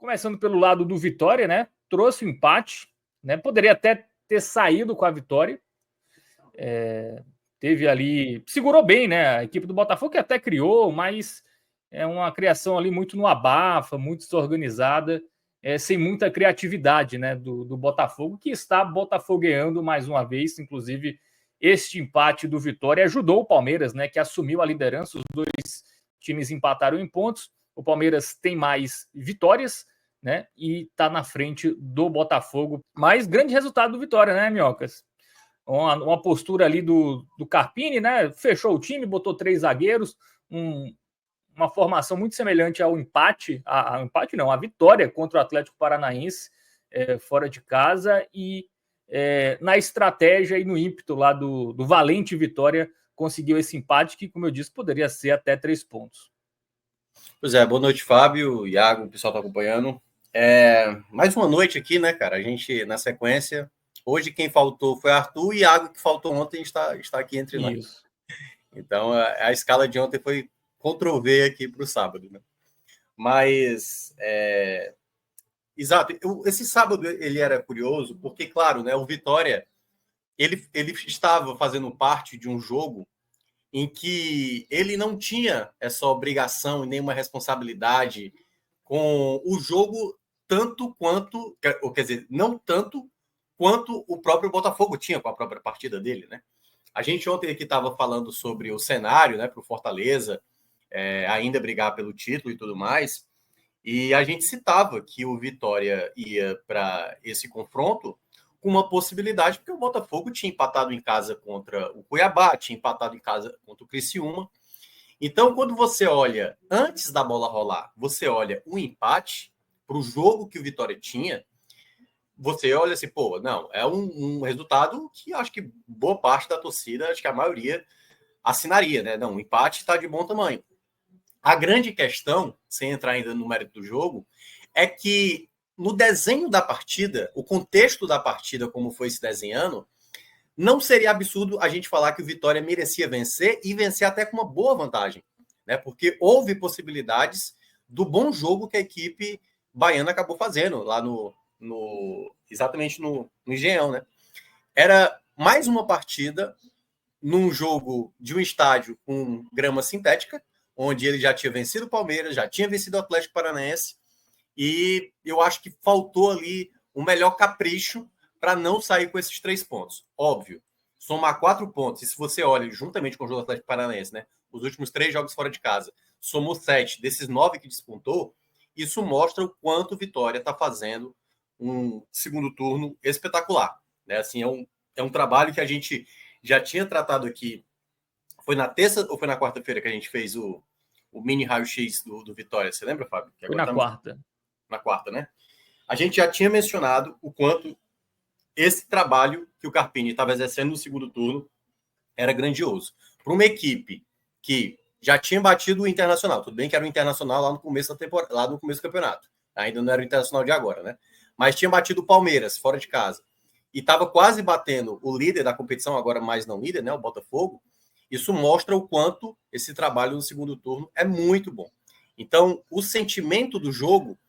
Começando pelo lado do Vitória, né? Trouxe o empate, né? Poderia até ter saído com a vitória. Teve ali, segurou bem, né? A equipe do Botafogo que até criou, mas é uma criação ali muito no abafa, muito desorganizada, sem muita criatividade, né? Do Botafogo, que está botafogueando mais uma vez. Inclusive, este empate do Vitória ajudou o Palmeiras, né? Que assumiu a liderança. Os dois times empataram em pontos. O Palmeiras tem mais vitórias, né? E está na frente do Botafogo. Mas grande resultado do Vitória, né, Minhocas? Uma postura ali do Carpini, né? Fechou o time, botou 3 zagueiros, uma formação muito semelhante ao empate, empate não, a vitória contra o Atlético Paranaense fora de casa, e na estratégia e no ímpeto lá do valente Vitória conseguiu esse empate que, como eu disse, poderia ser até 3 pontos. Pois é, boa noite, Fábio, Iago, o pessoal tá acompanhando. Mais uma noite aqui, né, cara? A gente, na sequência, hoje quem faltou foi Arthur, e Iago, que faltou ontem, está aqui entre nós. Isso. Então, a escala de ontem foi Ctrl-V aqui para o sábado, né? Mas, exato, esse sábado ele era curioso, porque, claro, né, o Vitória, ele estava fazendo parte de um jogo em que ele não tinha essa obrigação e nenhuma responsabilidade com o jogo tanto quanto, ou quer dizer, não tanto quanto o próprio Botafogo tinha com a própria partida dele, né? A gente ontem aqui estava falando sobre o cenário, né, para o Fortaleza ainda brigar pelo título e tudo mais, e a gente citava que o Vitória ia para esse confronto com uma possibilidade, porque o Botafogo tinha empatado em casa contra o Cuiabá, tinha empatado em casa contra o Criciúma. Então, quando você olha, antes da bola rolar, você olha o empate para o jogo que o Vitória tinha, você olha assim, pô, não, é um resultado que acho que boa parte da torcida, acho que a maioria assinaria, né? Não, o empate está de bom tamanho. A grande questão, sem entrar ainda no mérito do jogo, é que no desenho da partida, o contexto da partida, como foi se desenhando, não seria absurdo a gente falar que o Vitória merecia vencer e vencer até com uma boa vantagem, né? Porque houve possibilidades do bom jogo que a equipe baiana acabou fazendo lá exatamente no Engenhão, né? Era mais uma partida num jogo de um estádio com grama sintética, onde ele já tinha vencido o Palmeiras, já tinha vencido o Atlético Paranaense, e eu acho que faltou ali o melhor capricho para não sair com esses 3 pontos. Óbvio, somar 4 pontos, e se você olha juntamente com o jogo do Atlético Paranaense, né, os últimos 3 jogos fora de casa, somou 7 desses 9 que despontou, isso mostra o quanto o Vitória está fazendo um segundo turno espetacular. Né? Assim, é um trabalho que a gente já tinha tratado aqui. Foi na terça ou foi na quarta-feira que a gente fez o mini raio-x do Vitória? Você lembra, Fábio? Foi na quarta. Na quarta, né? A gente já tinha mencionado o quanto esse trabalho que o Carpini estava exercendo no segundo turno era grandioso. Para uma equipe que já tinha batido o Internacional, tudo bem que era o Internacional lá no começo da temporada, lá no começo do campeonato. Ainda não era o Internacional de agora, né? Mas tinha batido o Palmeiras fora de casa e estava quase batendo o líder da competição, agora mais não líder, né? O Botafogo. Isso mostra o quanto esse trabalho no segundo turno é muito bom. Então, o sentimento do jogo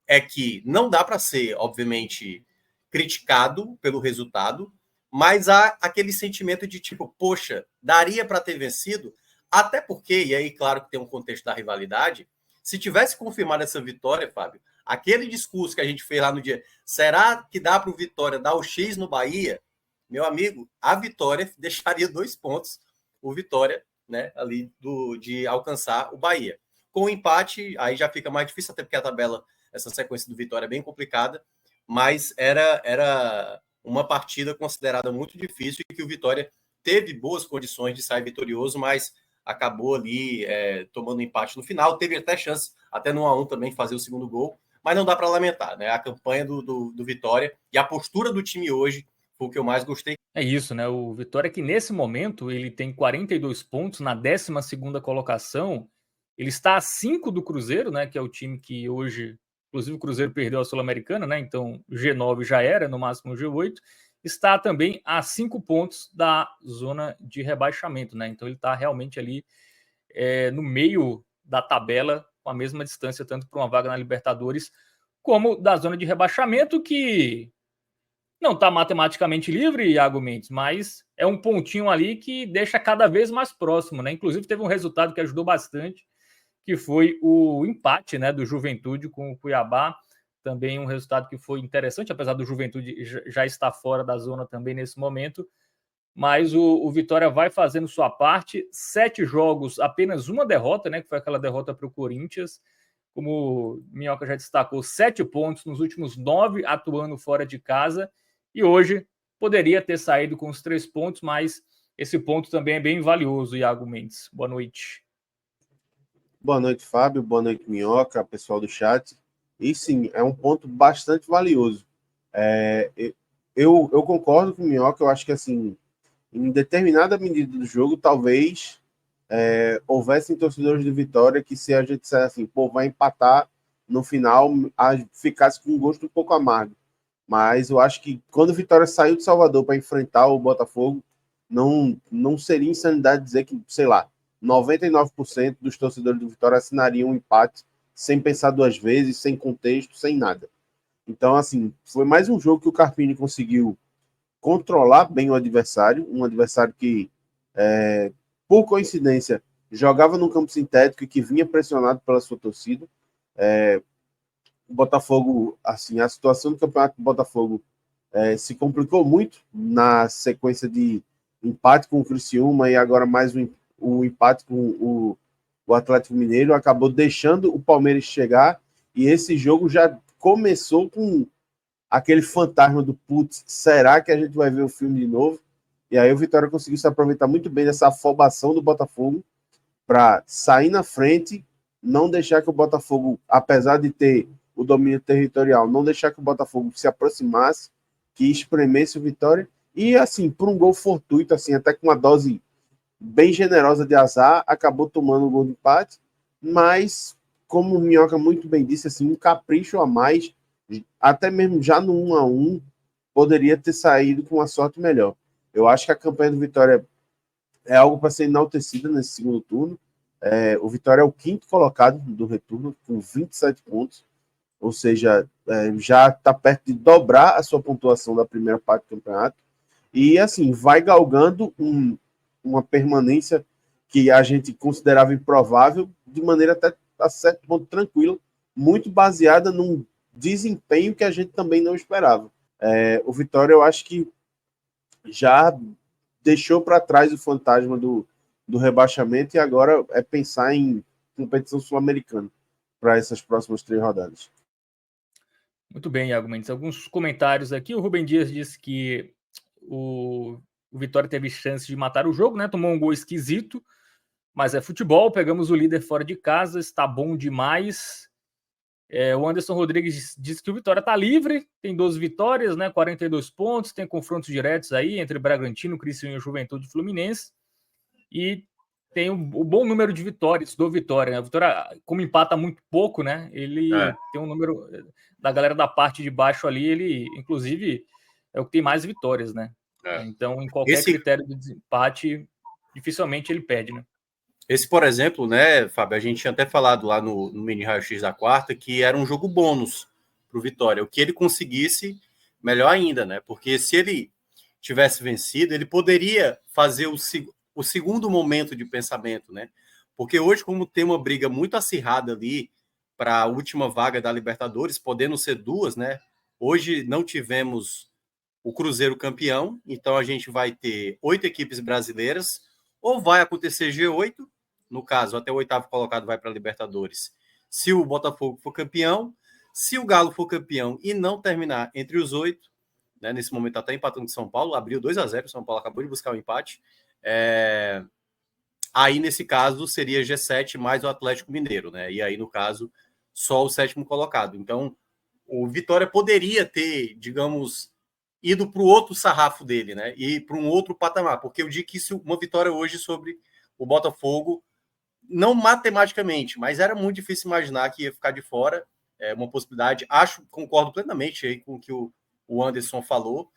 é que não dá para ser, obviamente, criticado pelo resultado, mas há aquele sentimento de tipo, poxa, daria para ter vencido, até porque, e aí, claro que tem um contexto da rivalidade, se tivesse confirmado essa vitória, Fábio, aquele discurso que a gente fez lá no dia, será que dá para o Vitória dar o X no Bahia? Meu amigo, a Vitória deixaria 2 pontos, o Vitória, né, ali de alcançar o Bahia. Com o empate, aí já fica mais difícil, até porque a tabela, essa sequência do Vitória é bem complicada, mas era uma partida considerada muito difícil e que o Vitória teve boas condições de sair vitorioso, mas acabou ali tomando empate no final. Teve até chance, até no 1-1 também, fazer o segundo gol, mas não dá para lamentar, né? A campanha do Vitória e a postura do time hoje foi o que eu mais gostei. É isso, né? O Vitória que nesse momento ele tem 42 pontos na 12ª colocação. Ele está a 5 do Cruzeiro, né? Que é o time que hoje, inclusive o Cruzeiro perdeu a Sul-Americana, né? Então o G9 já era, no máximo o G8. Está também a 5 pontos da zona de rebaixamento, né? Então ele está realmente ali no meio da tabela, com a mesma distância, tanto para uma vaga na Libertadores como da zona de rebaixamento, que não está matematicamente livre, Iago Mendes, mas é um pontinho ali que deixa cada vez mais próximo, né? Inclusive teve um resultado que ajudou bastante, que foi o empate, né, do Juventude com o Cuiabá. Também um resultado que foi interessante, apesar do Juventude já estar fora da zona também nesse momento. Mas o Vitória vai fazendo sua parte. 7 jogos, apenas uma derrota, né? Que foi aquela derrota para o Corinthians. Como o Minhoca já destacou, 7 pontos nos últimos 9 atuando fora de casa. E hoje poderia ter saído com os 3 pontos, mas esse ponto também é bem valioso, Iago Mendes. Boa noite. Boa noite, Fábio. Boa noite, Minhoca, pessoal do chat. E sim, é um ponto bastante valioso. É, eu concordo com o Minhoca, eu acho que assim, em determinada medida do jogo, talvez houvessem torcedores de Vitória que, se a gente dissesse assim, pô, vai empatar no final, ficasse com um gosto um pouco amargo. Mas eu acho que quando o Vitória saiu de Salvador para enfrentar o Botafogo, não seria insanidade dizer que, sei lá, 99% dos torcedores do Vitória assinariam um empate sem pensar duas vezes, sem contexto, sem nada. Então, assim, foi mais um jogo que o Carpini conseguiu controlar bem o adversário, um adversário que, por coincidência, jogava num campo sintético e que vinha pressionado pela sua torcida. O Botafogo, assim, a situação do campeonato do Botafogo se complicou muito na sequência de empate com o Criciúma e agora mais o empate com o Atlético Mineiro, acabou deixando o Palmeiras chegar, e esse jogo já começou com aquele fantasma do putz, será que a gente vai ver o filme de novo? E aí o Vitória conseguiu se aproveitar muito bem dessa afobação do Botafogo para sair na frente, não deixar que o Botafogo, apesar de ter o domínio territorial, não deixar que o Botafogo se aproximasse, que espremesse o Vitória, e assim, por um gol fortuito, assim, até com uma dose bem generosa de azar, acabou tomando um gol de empate, mas, como o Minhoca muito bem disse, assim, um capricho a mais, até mesmo já no 1-1, poderia ter saído com uma sorte melhor. Eu acho que a campanha do Vitória é algo para ser enaltecida nesse segundo turno. O Vitória é o quinto colocado do retorno, com 27 pontos, ou seja, já está perto de dobrar a sua pontuação da primeira parte do campeonato, e assim, vai galgando uma permanência que a gente considerava improvável, de maneira até a certo ponto tranquila, muito baseada num desempenho que a gente também não esperava. O Vitória, eu acho que já deixou para trás o fantasma do rebaixamento e agora é pensar em competição sul-americana para essas próximas 3 rodadas. Muito bem, Iago Mendes. Alguns comentários aqui. O Rubem Dias disse que o Vitória teve chance de matar o jogo, né? Tomou um gol esquisito, mas é futebol. Pegamos o líder fora de casa, está bom demais. O Anderson Rodrigues disse que o Vitória está livre, tem 12 vitórias, né? 42 pontos, tem confrontos diretos aí entre Bragantino, Criciúma e Juventude Fluminense. E tem o bom número de vitórias do Vitória, né? O Vitória, como empata muito pouco, né? Ele tem um número da galera da parte de baixo ali, ele, inclusive, é o que tem mais vitórias, né? Então, em qualquer critério de desempate, dificilmente ele perde, né? Esse, por exemplo, né, Fábio, a gente tinha até falado lá no Mini Raio X da quarta que era um jogo bônus para o Vitória. O que ele conseguisse, melhor ainda, né? Porque se ele tivesse vencido, ele poderia fazer o segundo momento de pensamento, né? Porque hoje, como tem uma briga muito acirrada ali para a última vaga da Libertadores, podendo ser duas, né? Hoje não tivemos o Cruzeiro campeão, então a gente vai ter 8 equipes brasileiras, ou vai acontecer G8, no caso, até o 8º colocado vai para a Libertadores, se o Botafogo for campeão, se o Galo for campeão e não terminar entre os 8, né, nesse momento está até empatando com São Paulo, abriu 2-0, o São Paulo acabou de buscar o empate, aí nesse caso seria G7 mais o Atlético Mineiro, né, e aí no caso só o 7º colocado. Então o Vitória poderia ter, digamos, ido para o outro sarrafo dele, né, e para um outro patamar, porque eu digo que isso uma vitória hoje sobre o Botafogo, não matematicamente, mas era muito difícil imaginar que ia ficar de fora, uma possibilidade. Concordo plenamente aí com o que o Anderson falou.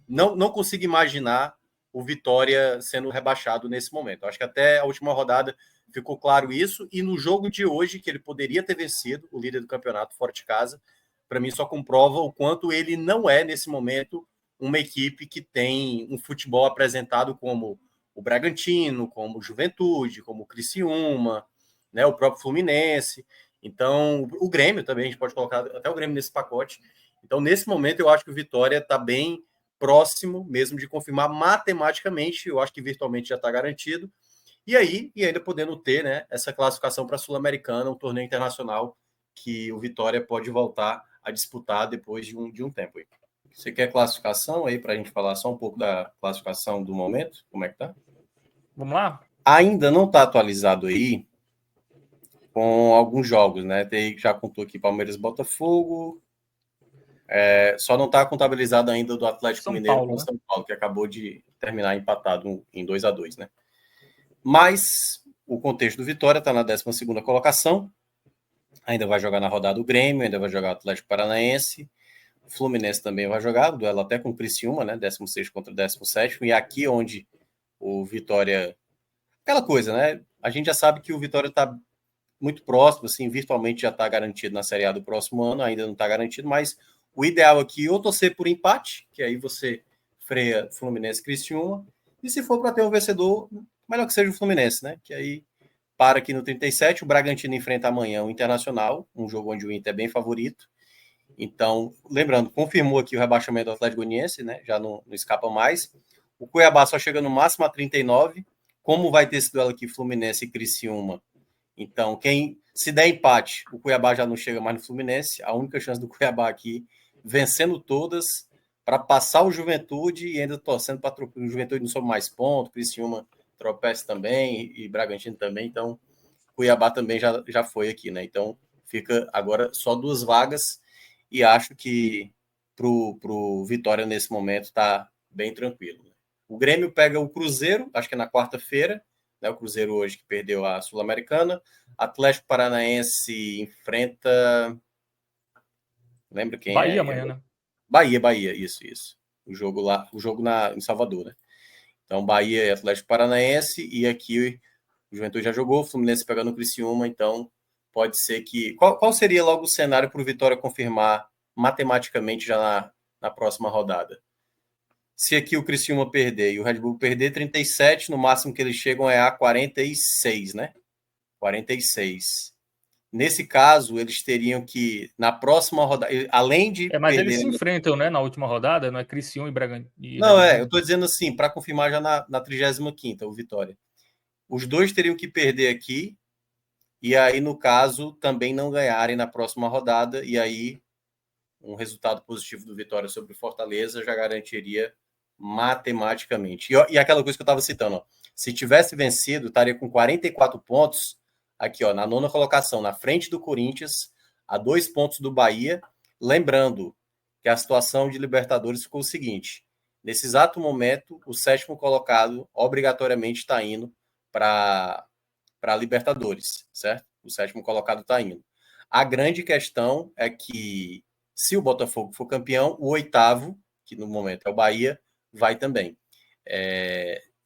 Não consigo imaginar o Vitória sendo rebaixado nesse momento. Acho que até a última rodada ficou claro isso, e no jogo de hoje, que ele poderia ter vencido o líder do campeonato fora de casa, para mim só comprova o quanto ele não é, nesse momento, uma equipe que tem um futebol apresentado como o Bragantino, como o Juventude, como o Criciúma, né, o próprio Fluminense. Então, o Grêmio também, a gente pode colocar até o Grêmio nesse pacote. Então, nesse momento, eu acho que o Vitória está bem próximo mesmo de confirmar matematicamente, eu acho que virtualmente já está garantido, e ainda podendo ter, né, essa classificação para a Sul-Americana, um torneio internacional que o Vitória pode voltar a disputar depois de um tempo. Aí. Você quer classificação aí para a gente falar só um pouco da classificação do momento? Como é que tá? Vamos lá? Ainda não está atualizado aí com alguns jogos, né? Já contou aqui Palmeiras e Botafogo. Só não está contabilizado ainda do Atlético São Mineiro Paulo, com o né? São Paulo, que acabou de terminar empatado em 2-2, né? Mas o contexto do Vitória está na 12ª colocação. Ainda vai jogar na rodada o Grêmio, ainda vai jogar o Atlético Paranaense. O Fluminense também vai jogar, o duelo até com o Criciúma, né? 16º contra 17º. E aqui onde o Vitória... Aquela coisa, né? A gente já sabe que o Vitória está muito próximo, assim, virtualmente já está garantido na Série A do próximo ano, ainda não está garantido, mas o ideal aqui é ou torcer por empate, que aí você freia Fluminense e Criciúma, e se for para ter um vencedor, melhor que seja o Fluminense, né? Que aí para aqui no 37, o Bragantino enfrenta amanhã o Internacional, um jogo onde o Inter é bem favorito. Então, lembrando, confirmou aqui o rebaixamento do Atlético Goianiense, né? Já não escapa mais. O Cuiabá só chega no máximo a 39. Como vai ter esse duelo aqui, Fluminense e Criciúma? Então, se der empate, o Cuiabá já não chega mais no Fluminense. A única chance do Cuiabá aqui, vencendo todas, para passar o Juventude e ainda torcendo para o Juventude não sobe mais pontos, Criciúma tropeça também e Bragantino também. Então, Cuiabá também já foi aqui, né? Então, fica agora só 2 vagas e acho que pro Vitória nesse momento está bem tranquilo. Né? O Grêmio pega o Cruzeiro, acho que é na quarta-feira, né? O Cruzeiro hoje que perdeu a Sul-Americana. Atlético Paranaense enfrenta... Lembra quem Bahia é? amanhã, né? Bahia, isso. O jogo em Salvador, né? Então, Bahia e Atlético Paranaense, e aqui o Juventude já jogou, o Fluminense pegando o Criciúma, então pode ser que... Qual seria logo o cenário para o Vitória confirmar matematicamente já na próxima rodada? Se aqui o Criciúma perder e o Red Bull perder, 37, no máximo que eles chegam é a 46, né? 46. Nesse caso, eles teriam que, na próxima rodada, além de Mas perder... eles se enfrentam, né, na última rodada, não é Criciúma e Bragantino e Red Não, Bull? eu estou dizendo assim, para confirmar já na 35ª, o Vitória. Os dois teriam que perder aqui, e aí, no caso, também não ganharem na próxima rodada, e aí um resultado positivo do Vitória sobre o Fortaleza já garantiria matematicamente. E aquela coisa que eu estava citando, ó, se tivesse vencido, estaria com 44 pontos, aqui ó, na 9ª colocação, na frente do Corinthians, a 2 pontos do Bahia. Lembrando que a situação de Libertadores ficou o seguinte: nesse exato momento, o 7º colocado obrigatoriamente está indo para Libertadores, certo? O 7º colocado está indo. A grande questão é que, se o Botafogo for campeão, o 8º, que no momento é o Bahia, vai também.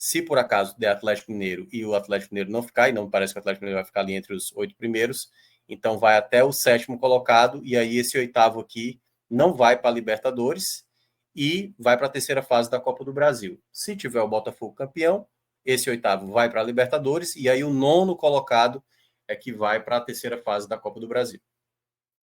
Se por acaso der Atlético Mineiro e o Atlético Mineiro não ficar, e não parece que o Atlético Mineiro vai ficar ali entre os 8 primeiros, então vai até o 7º colocado, e aí esse 8º aqui não vai para a Libertadores e vai para a terceira fase da Copa do Brasil. Se tiver o Botafogo campeão, esse 8º vai para a Libertadores, e aí o 9º colocado é que vai para a terceira fase da Copa do Brasil.